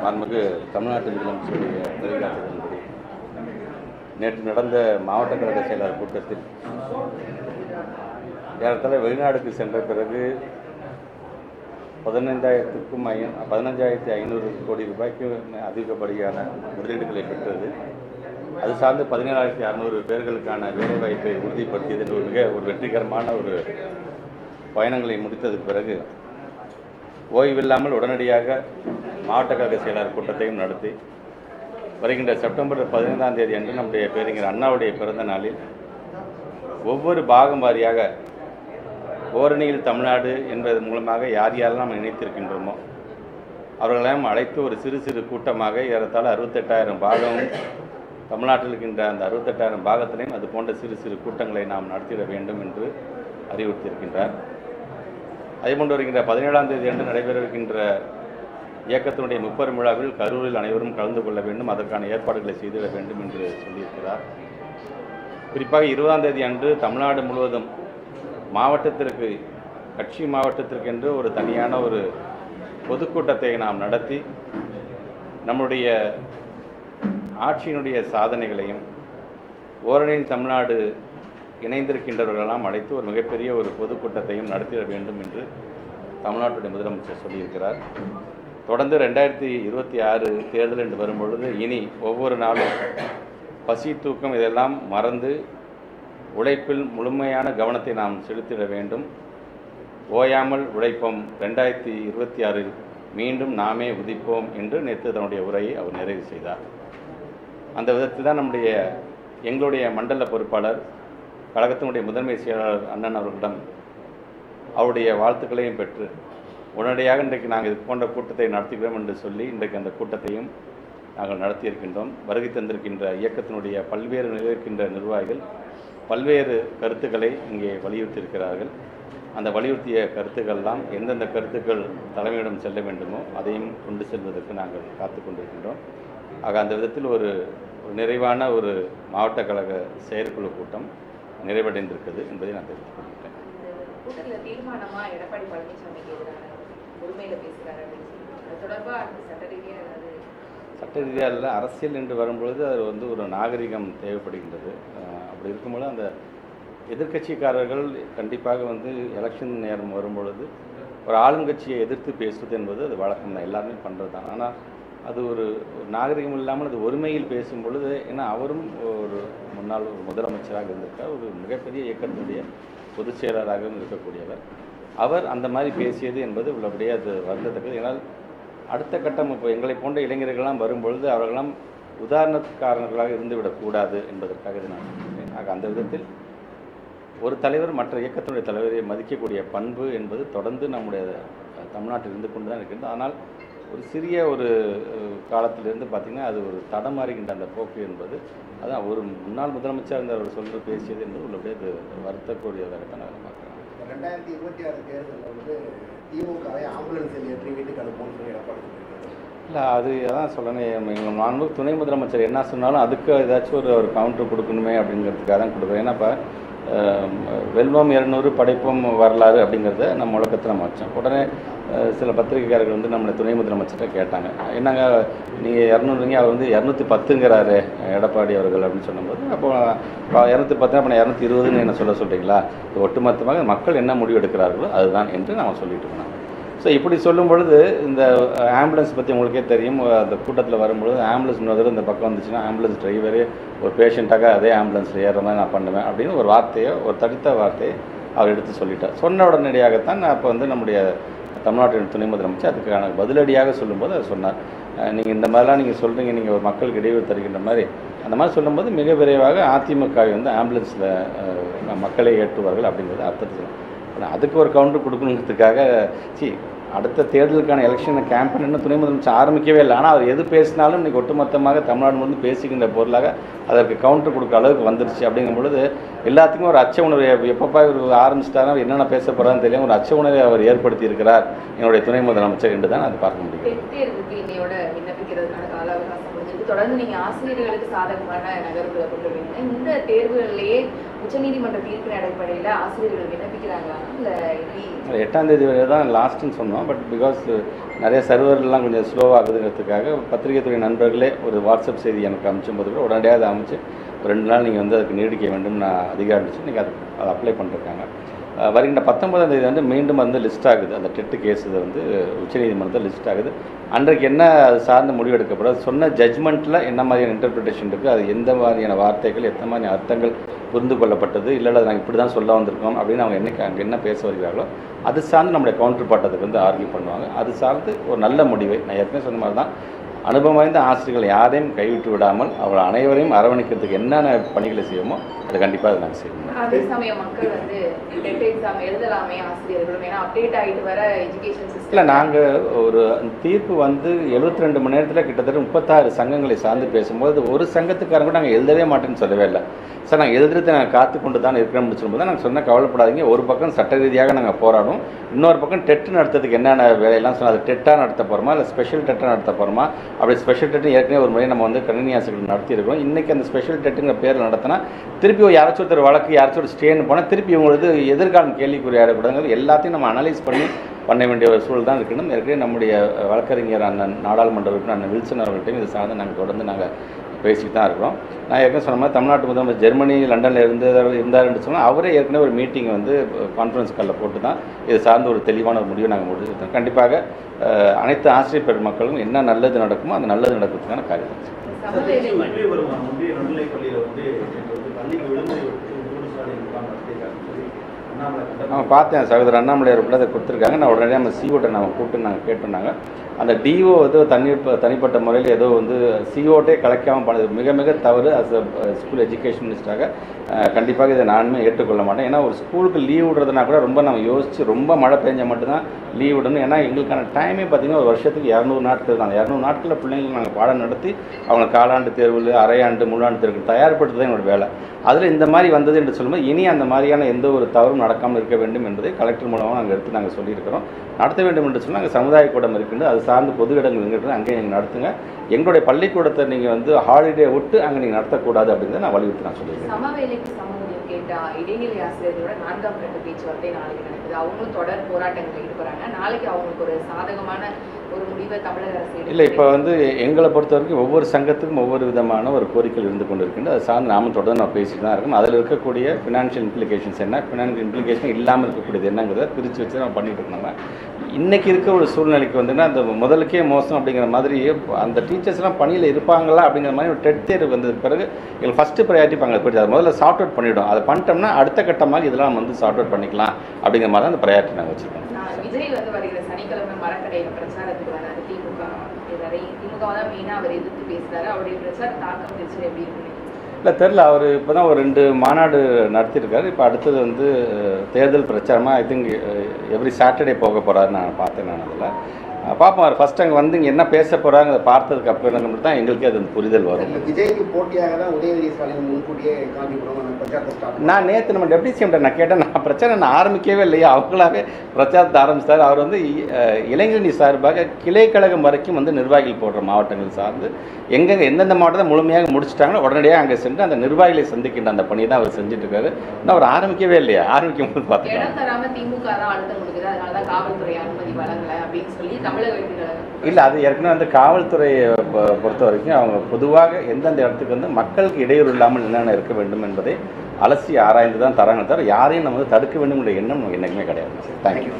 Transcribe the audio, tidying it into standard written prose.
மாண்புமிகு தமிழ்நாட்டு முதலமைச்சருடைய வழிகாட்டுதலின்படி நேற்று நடந்த மாவட்ட கழக செயலாளர் கூட்டத்தில் ஏறத்தாழ வெளிநாடுக்கு சென்ற பிறகு 15,500 கோடி ரூபாய்க்கு அதிகப்படியான முதலீடுகளை பெற்றது. அது சார்ந்து 17,600 பேர்களுக்கான வேலைவாய்ப்பை உறுதிப்படுத்தியது என்று ஒரு வெற்றிகரமான ஒரு பயணங்களை முடித்ததுக்கு பிறகு ஓய்வில்லாமல் உடனடியாக மாவட்ட கழக செயலாளர் கூட்டத்தையும் நடத்தி வருகின்ற செப்டம்பர் 15ஆம் தேதி அன்று நம்முடைய பேரறிஞர் அண்ணாவுடைய பிறந்த நாளில் ஒவ்வொரு பாகம் வாரியாக ஓரணியில் தமிழ்நாடு என்பதன் மூலமாக யார் யாரெல்லாம் நாம் இணைத்திருக்கின்றோமோ அவர்களெல்லாம் அழைத்து ஒரு சிறு சிறு கூட்டமாக ஏறத்தாழ 68,000 பாகமும் தமிழ்நாட்டில் இருக்கின்ற அந்த 68,000 பாகத்திலையும் அது போன்ற சிறு சிறு கூட்டங்களை நாம் நடத்திட வேண்டும் என்று அறிவுறுத்தியிருக்கின்றார். அதேபோன்று வருகின்ற 17ஆம் தேதி அன்று நடைபெறவிருக்கின்ற இயக்கத்தினுடைய முப்பெரும் விழாவில் கரூரில் அனைவரும் கலந்து கொள்ள வேண்டும், அதற்கான ஏற்பாடுகளை செய்திட வேண்டும் என்று சொல்லியிருக்கிறார். குறிப்பாக 20ஆம் தேதி அன்று தமிழ்நாடு முழுவதும் மாவட்டத்திற்கு கட்சி மாவட்டத்திற்கென்று ஒரு தனியான ஒரு பொதுக்கூட்டத்தை நாம் நடத்தி நம்முடைய ஆட்சியினுடைய சாதனைகளையும் ஓரணியில் தமிழ்நாடு இணைந்திருக்கின்றவர்களெல்லாம் அழைத்து ஒரு மிகப்பெரிய ஒரு பொதுக்கூட்டத்தையும் நடத்திட வேண்டும் என்று தமிழ்நாட்டுடைய முதலமைச்சர் சொல்லியிருக்கிறார். தொடர்ந்து 2026 தேர்தல் என்று வரும்பொழுது இனி ஒவ்வொரு நாளும் பசி தூக்கம் இதெல்லாம் மறந்து உழைப்பில் முழுமையான கவனத்தை நாம் செலுத்திட வேண்டும். ஓயாமல் உழைப்போம், 2026 மீண்டும் நாமே உதிப்போம் என்று நேற்று தன்னுடைய உரையை அவர் நிறைவு செய்தார். அந்த விதத்தில் தான் எங்களுடைய மண்டல பொறுப்பாளர் கழகத்தினுடைய முதன்மை செயலாளர் அண்ணன் அவர்களிடம் அவருடைய வாழ்த்துக்களையும் பெற்று உடனடியாக இன்றைக்கு நாங்கள் இது போன்ற கூட்டத்தை நடத்துகிறோம் என்று சொல்லி இன்றைக்கு அந்த கூட்டத்தையும் நாங்கள் நடத்தியிருக்கின்றோம். வருகை தந்திருக்கின்ற இயக்கத்தினுடைய பல்வேறு நிலையிருக்கின்ற நிர்வாகிகள் பல்வேறு கருத்துக்களை இங்கே வலியுறுத்தியிருக்கிறார்கள். அந்த வலியுறுத்திய கருத்துக்கள்லாம் எந்தெந்த கருத்துக்கள் தலைமையிடம் செல்ல வேண்டுமோ அதையும் கொண்டு செல்வதற்கு நாங்கள் காத்து கொண்டிருக்கின்றோம். ஆக அந்த விதத்தில் ஒரு நிறைவான ஒரு மாவட்ட கழக செயற்குழு கூட்டம் நிறைவடைந்திருக்கிறது என்பதை நான் தெரிவித்துக் கொள்கிறேன். சட்ட ரீதியாக அரசியல் என்று வரும்பொழுது அது ஒரு நாகரிகம் தேவைப்படுகின்றது. அப்படி இருக்கும்போது அந்த எதிர்க்கட்சிக்காரர்கள் கண்டிப்பாக எலெக்ஷன் நேரம் வரும்பொழுது ஒரு ஆளுங்கட்சியை எதிர்த்து பேசுவது என்பது அது வழக்கம் தான், எல்லாருமே பண்ணுறது தான். ஆனால் அது ஒரு நாகரிகம் இல்லாமல் அது ஒருமையில் பேசும் பொழுது, ஏன்னா அவரும் ஒரு முன்னாள் ஒரு முதலமைச்சராக இருந்திருக்கார், ஒரு மிகப்பெரிய இயக்கத்தினுடைய பொதுச் செயலராகவும் இருக்கக்கூடியவர். அவர் அந்த மாதிரி பேசியது என்பது உள்ளபடியே அது வருந்தத்தக்கது. ஏன்னால் அடுத்த கட்டம் இப்போ எங்களை போன்ற இளைஞர்கள்லாம் வரும்பொழுது அவர்களெல்லாம் உதாரணக்காரர்களாக இருந்துவிடக்கூடாது என்பதற்காக இது நான் சொல்கிறேன். ஆக அந்த விதத்தில் ஒரு தலைவர் மற்ற இயக்கத்தினுடைய தலைவரை மதிக்கக்கூடிய பண்பு என்பது தொடர்ந்து நம்முடைய தமிழ்நாட்டில் இருந்து கொண்டு தான் இருக்கின்றது. ஆனால் ஒரு சிறிய ஒரு காலத்திலிருந்து பார்த்திங்கன்னா அது ஒரு தடமாறுகின்ற அந்த போக்கு என்பது அதான் ஒரு முன்னாள் முதலமைச்சர் இருந்தவர் சொல்லிட்டு பேசியது என்பது உள்ளபடியே அது வருத்தக்கூடியதாக நான் பார்க்குறேன். 2026 தேர்தலில் திமுகவை ஆம்புலன்ஸில் ஏற்றி வீட்டுக்கு அனுப்பணும்னு எடப்பாடி இல்லை, அது அதான் சொல்லணும். எங்கள் மாண்பு துணை முதலமைச்சர் என்ன சொன்னாலும் அதுக்கு ஏதாச்சும் ஒரு கவுண்டர் கொடுக்கணுமே அப்படிங்கிறதுக்காக தான் கொடுக்குறேன். ஏன்னா இப்போ வெல்வம் 200 படைப்போம் வரலாறு அப்படிங்கிறத நம்ம முழக்கத்தில் நம்ம வச்சோம். உடனே சில பத்திரிகைக்காரர்கள் நம்மளை துணை முதலமைச்சர்கிட்ட கேட்டாங்க, என்னங்க நீங்கள் 200ங்க, அவர் 210ங்கிறாரு எடப்பாடி அவர்கள் அப்படின்னு சொன்னபோது, அப்போ 210 அப்போ 220ன்னு என்ன சொல்கிறீங்களா? ஒட்டுமொத்தமாக மக்கள் என்ன முடிவு எடுக்கிறார்களோ அதுதான் என்று நாம் சொல்லிட்டு இருக்கோம். ஸோ இப்படி சொல்லும் பொழுது இந்த ஆம்புலன்ஸ் பற்றி உங்களுக்கே தெரியும். அந்த கூட்டத்தில் வரும்பொழுது ஆம்புலன்ஸ் இன்னொரு இந்த பக்கம் வந்துச்சுன்னா ஆம்புலன்ஸ் டிரைவரே ஒரு பேஷண்ட்டாக அதே ஆம்புலன்ஸில் ஏறுற மாதிரி நான் பண்ணுவேன் அப்படின்னு ஒரு வார்த்தையை, ஒரு தடித்த வார்த்தையை அவர் எடுத்து சொல்லிட்டார். சொன்ன உடனடியாகத்தான் நான் அப்போ நம்முடைய தமிழ்நாட்டின் துணை முதலமைச்சர் அதுக்கான பதிலடியாக சொல்லும்போது அதை சொன்னார். நீங்கள் இந்த மாதிரிலாம் சொல்கிறீங்க, நீங்கள் ஒரு மக்களுக்கு இடையூறு தருகின்ற மாதிரி அந்த மாதிரி சொல்லும்போது மிக விரைவாக அதிமுக ஆம்புலன்ஸில் மக்களை ஏற்றுவார்கள் அப்படிங்கிறது அர்த்தத்தில். அதுக்கு ஒரு கவுண்டர் கொடுக்கணுங்கிறதுக்காக அடுத்த தேர்தலுக்கான எலெக்ஷன் கேம்பெயின் இன்னும் துணை முதலமைச்சர் ஆரம்பிக்கவே இல்லை. ஆனால் அவர் எது பேசினாலும் இன்றைக்கி ஒட்டுமொத்தமாக தமிழ்நாடு முழுவதும் பேசுகின்ற பொருளாக அதற்கு கவுண்டர் கொடுக்குற அளவுக்கு வந்துருச்சு. அப்படிங்கும் பொழுது எல்லாத்துக்கும் ஒரு அச்ச உணர்வு, எப்பப்பா இவர் ஆரம்பிச்சிட்டாரா என்னென்ன பேச போகிறான்னு தெரியும், ஒரு அச்ச உணர்வை அவர் ஏற்படுத்தி இருக்கிறார் என்னுடைய துணை முதலமைச்சர் என்று தான் அது பார்க்க முடியும். தொடர்ந்து நீங்க ஆசிரியர்களுக்கு சாதகமான நகர்வுகளை கொண்டு வரீங்க. இந்த தேர்வுகளிலேயே உச்சநீதிமன்ற தீர்ப்பின் அடிப்படையில் ஆசிரியர்கள் விண்ணப்பிக்கிறாங்களா? இல்லை 8ஆம் தேதி வரை தான் லாஸ்ட்டுன்னு சொன்னோம். பண்ணியிருக்கோம். பட் பிகாஸ் நிறைய சர்வர்லாம் கொஞ்சம் ஸ்லோவாகுதுங்கிறதுக்காக பத்திரிகை துறை நண்பர்களே ஒரு வாட்ஸ்அப் செய்தி எனக்கு அனுப்பிச்சும்போது கூட உடனடியாக அதை அமைச்சு ஒரு 2 நாள் நீங்கள் வந்து அதுக்கு நீடிக்க வேண்டும் நான் அதிகாரிச்சு இன்றைக்கி அதை அப்ளை பண்ணிருக்காங்க. வருகின்ற 19ஆம் தேதி வந்து மீண்டும் வந்து லிஸ்ட் ஆகுது. அந்த டெட்டு கேஸ் இது வந்து உச்சநீதிமன்றத்தில் லிஸ்ட் ஆகுது. அன்றைக்கு என்ன அது சார்ந்த முடிவு எடுக்கப்படும், சொன்ன ஜட்ஜ்மெண்ட்டில் என்ன மாதிரியான இன்டர்பிரிட்டேஷன் இருக்குது, அது எந்த மாதிரியான வார்த்தைகள் எத்தனை மாதிரி அர்த்தங்கள் புரிந்து கொள்ளப்பட்டது, இல்லை நாங்கள் இப்படி தான் சொல்ல வந்திருக்கோம் அப்படின்னு அவங்க என்னைக்கு அங்கே என்ன பேச வருகிறார்களோ அது சார்ந்து நம்முடைய கவுண்டர் பார்ட் அதுக்கு வந்து ஆர்கியூ பண்ணுவாங்க. அது சார்ந்து ஒரு நல்ல முடிவை நான் ஏற்கனவே சொன்ன மாதிரி தான் அனுபவம் வாய்ந்த ஆசிரியர்கள் யாரையும் கைவிட்டு விடாமல் அவர்கள் அனைவரையும் அரவணைக்கிறதுக்கு என்னென்ன பணிகளை செய்வோமோ அதை கண்டிப்பாக அதை நாங்கள் செய்வோம். அதே சமயம் மக்கள் வந்து டெட் எக்ஸாம் எழுதலாமே ஆசிரியர்களும், ஏன்னா அப்டேட் ஆகிட்டு வர எஜுகேஷன் சிஸ்டம். இல்லை, நாங்கள் ஒரு தீர்ப்பு வந்து 72 மணி நேரத்தில் கிட்டத்தட்ட 36 சங்கங்களை சார்ந்து பேசும்போது ஒரு சங்கத்துக்காரங்க கூட நாங்கள் எழுதவே மாட்டேன்னு சொல்லவே இல்லை. சார் நாங்கள் எழுதுறதை நாங்கள் காத்து கொண்டு தான் இருக்கிறோம்னு சொல்லும்போது தான் நாங்கள் சொன்னால் கவலைப்படாதீங்க, ஒரு பக்கம் சட்ட ரீதியாக நாங்கள் போராடும், இன்னொரு பக்கம் டெட் நடத்துறதுக்கு என்னென்ன வேலையெல்லாம் சொன்னால் அது டெட்டாக நடத்த போகிறோமா இல்லை ஸ்பெஷல் டெட்டாக நடத்த போகிறோமா. அப்படி ஸ்பெஷல் டெட்டு ஏற்கனவே ஒரு முறை நம்ம வந்து கணினியாசிரியர்கள் நடத்தியிருக்கிறோம். இன்றைக்கி அந்த ஸ்பெஷல் டெட்டுங்கிற பேரில் நடத்தினா திருப்பி யாராச்சும் ஒருத்தர் வழக்கு யாராச்சும் ஒரு ஸ்டேன்னு போனால் திருப்பி இவங்களுக்கு எதிர்காலம் கேள்விக்குறியாடக்கூடாதுங்கிறது எல்லாத்தையும் நம்ம அனலைஸ் பண்ண வேண்டிய ஒரு சூழல் தான் இருக்கணும். ஏற்கனவே நம்முடைய வழக்கறிஞர் அண்ணன் நாடாளுமன்ற உறுப்பினர் அண்ணன் வில்சன் அவர்கள்ட்டையும் இது சார்ந்து நாங்கள் தொடர்ந்து நாங்கள் பேசிட்டு தான் இருக்கிறோம். நான் ஏற்கனவே சொன்ன மாதிரி தமிழ்நாட்டு முதலமைச்சர் ஜெர்மனி லண்டனில் இருந்தாருன்னு சொன்னால் அவரே ஏற்கனவே ஒரு மீட்டிங் வந்து கான்ஃபரன்ஸ் காலில் போட்டு தான் இது சார்ந்து ஒரு தெளிவான ஒரு முடிவை நாங்கள் முடிச்சிருக்கோம். கண்டிப்பாக அனைத்து ஆசிரியர் பெருமக்களும் என்ன நல்லது நடக்குமோ அந்த நல்லது நடக்கிறதுக்கான காரியம். பார்த்தேன் சகோதரர் அண்ணாமலையார் உள்ள அதை கொடுத்துருக்காங்க. நான் உடனடியாக நம்ம சிஓட்டை நம்ம கூப்பிட்டு நாங்கள் கேட்டோம்னாங்க. அந்த டிஓ வந்து தனிப்பட்ட முறையில் ஏதோ வந்து சிஓட்டே கலைக்காமல் பண்ணது மிக மிக தவறு. அஸ் அ ஸ்கூல் எஜுகேஷன் மினிஸ்டராக கண்டிப்பாக இதை நானுமே ஏற்றுக்கொள்ள மாட்டேன். ஏன்னா ஒரு ஸ்கூலுக்கு லீவ் விடுறதுனா கூட ரொம்ப நம்ம யோசித்து ரொம்ப மழை பெஞ்சால் மட்டும்தான் லீவ் விடணும். ஏன்னா எங்களுக்கான டைமே பார்த்திங்கன்னா ஒரு வருஷத்துக்கு 200 நாட்கள் தான். 200 நாட்களில் பிள்ளைங்களுக்கு நாங்கள் பாடம் நடத்தி அவங்க காலாண்டு தேர்வில் அரையாண்டு முழாண்டு தேர்வுக்கு தயார்படுத்துறது என்னோட வேலை. அதில் இந்த மாதிரி வந்தது என்று சொல்லும்போது இனி அந்த மாதிரியான எந்த ஒரு தவறும் நடக்காமல் இருக்க வேண்டும் என்பதை கலெக்டர் மூலமாக நாங்கள் எடுத்து நாங்கள் சொல்லியிருக்கிறோம். நடத்த வேண்டும் என்று சொன்னால் அங்கே சமுதாய கூடம் இருக்கின்றது, அது சார்ந்து பொது இடங்கள் இருக்கின்றது, அங்கே நீங்கள் நடத்துங்க. எங்களுடைய பள்ளிக்கூடத்தை நீங்கள் வந்து ஹாலிடே விட்டு அங்கே நீங்கள் நடத்தக்கூடாது அப்படிங்கிறத நான் வலியுறுத்தி நான் சொல்லியிருக்கேன். சமவேளைக்கு சமூகம் கேட்டால் இடைநிலை ஆசிரியர்களோட 4ஆம் கட்ட பேச்சுவார்த்தை நாளைக்கு நடக்குது. அவங்களும் தொடர் போராட்டங்களில் ஈடுபடுறாங்க. நாளைக்கு அவங்களுக்கு ஒரு சாதகமான ஒரு முடிவை தமிழக அரசு இல்லை. இப்போ வந்து எங்களை பொறுத்த வரைக்கும் ஒவ்வொரு சங்கத்துக்கும் ஒவ்வொரு விதமான ஒரு கோரிக்கைகள் இருந்து கொண்டு இருக்கின்றது. அது சார்ந்து நாமும் தொடர்ந்து நான் பேசிட்டு தான் இருக்கோம். அதில் இருக்கக்கூடிய ஃபினான்ஷியல் இம்ப்ளிகேஷன்ஸ் என்ன, ஃபினான்ஷியல் இம்ப்ளிகேஷன் இல்லாமல் இருக்கக்கூடியது என்னங்கிறத பிரித்து வச்சு நம்ம பண்ணிட்டு இருக்கோம். நம்ம இன்றைக்கி இருக்க ஒரு சூழ்நிலைக்கு வந்துன்னா அந்த முதலுக்கே மோசம் அப்படிங்கிற மாதிரி அந்த டீச்சர்ஸ்லாம் பணியில் இருப்பாங்களா அப்படிங்கிற மாதிரி ஒரு டெட் தேர்வு வந்ததுக்கு பிறகு எங்களுக்கு ஃபஸ்ட்டு ப்ரையாரிட்டி அங்கே போய்ட்டு அதை முதல்ல சார்ட் அவுட் பண்ணிவிடும். அதை பண்ணிட்டோம்னா அடுத்த கட்டமாக இதெல்லாம் வந்து சார்ட் அவுட் பண்ணிக்கலாம் அப்படிங்கிற மாதிரி தான் அந்த ப்ரையாரிட்டி நாங்கள் வச்சுருக்கோம். விஜய் வந்து வருகிற சனிக்கிழமை மரக்கடையில் பிரச்சாரத்துக்கு வராது. திமுக தான் மெயினாக அவர் எதிர்த்து பேசுகிறாரு. அவருடைய பிரச்சார தாக்கம் வச்சு எப்படி இருக்கு? இல்லை தெரில. அவர் இப்போ தான் ஒரு 2 மாநாடு நடத்தியிருக்காரு. இப்போ அடுத்தது வந்து தேர்தல் பிரச்சாரமாக ஐ திங்க் எவ்ரி சாட்டர்டே போக போகிறாரு. நான் பார்த்தேன். நான் அதில் பார்ப்போம். அவர் ஃபஸ்ட் அங்கே வந்து இங்கே என்ன பேச போகிறாங்க அதை பார்த்ததுக்கு அப்புறம் தான் எங்களுக்கே அது புரிதல் வரும். விஜய்க்கு போட்டியாக தான் உதயநிதி ஸ்டாலின் முன்கூட்டியே காஞ்சிபுரம் பிரச்சாரத்தை ஸ்டார்ட். நான் நேற்று நம்ம டெப்டி சிஎம் நான் கேட்டேன், நான் பிரச்சாரம் நான் ஆரம்பிக்கவே இல்லையா, அவங்களாவே பிரச்சாரத்தை ஆரம்பித்தார். அவர் வந்து இளைஞரணி சார்பாக கிளைக்கழகம் வரைக்கும் வந்து நிர்வாகிகள் போடுற மாவட்டங்கள் சார்ந்து எங்கெங்கே எந்தெந்த மாவட்டத்தை முழுமையாக முடிச்சுட்டாங்களோ உடனடியாக அங்கே சென்று அந்த நிர்வாகிகளை சந்திக்கின்ற அந்த பணியை தான் அவர் செஞ்சுட்டு இருக்காரு. இன்னும் அவர் ஆரம்பிக்கவே இல்லையா, ஆரம்பிக்கும் போது பார்த்தீங்கன்னா திமுக தான் அழுத்தம் கொடுக்குது, அதனால தான் காவல்துறை அனுமதி வழங்கலை அப்படின்னு சொல்லி இல்லை. அது ஏற்கனவே வந்து காவல்துறையை பொறுத்த வரைக்கும் அவங்க பொதுவாக எந்தெந்த இடத்துக்கு வந்து மக்களுக்கு இடையூறு இல்லாமல் என்னென்ன இருக்க வேண்டும் என்பதை அலசி ஆராய்ந்து தான் தராங்க தவிர யாரையும் நம்ம வந்து தடுக்க வேண்டும் என்ற எண்ணம் என்னைக்குமே கிடையாது. தேங்க்யூ.